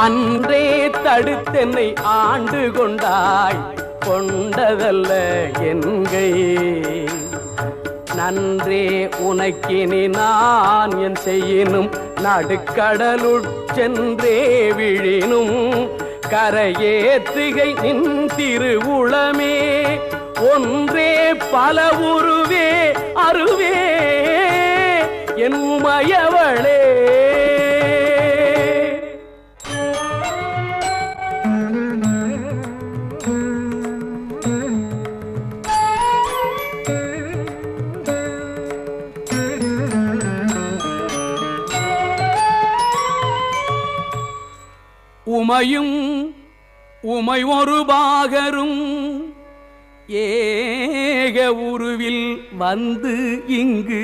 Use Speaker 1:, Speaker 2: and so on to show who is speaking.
Speaker 1: அன்றே தடுத்தென்னை ஆண்டு கொண்டாய், கொண்டதல்ல என்கை. நன்றே உனக்கினி நான் என் செய்யினும், நடுக்கடலுட்சென்றே விழினும். கரையேற்றுகை நின் திருவுளமே, ஒன்றே பல உருவே அருவே என் உமையவளே. உமையும் உமை ஒரு பாகரும் ஏக உருவில் வந்து இங்கு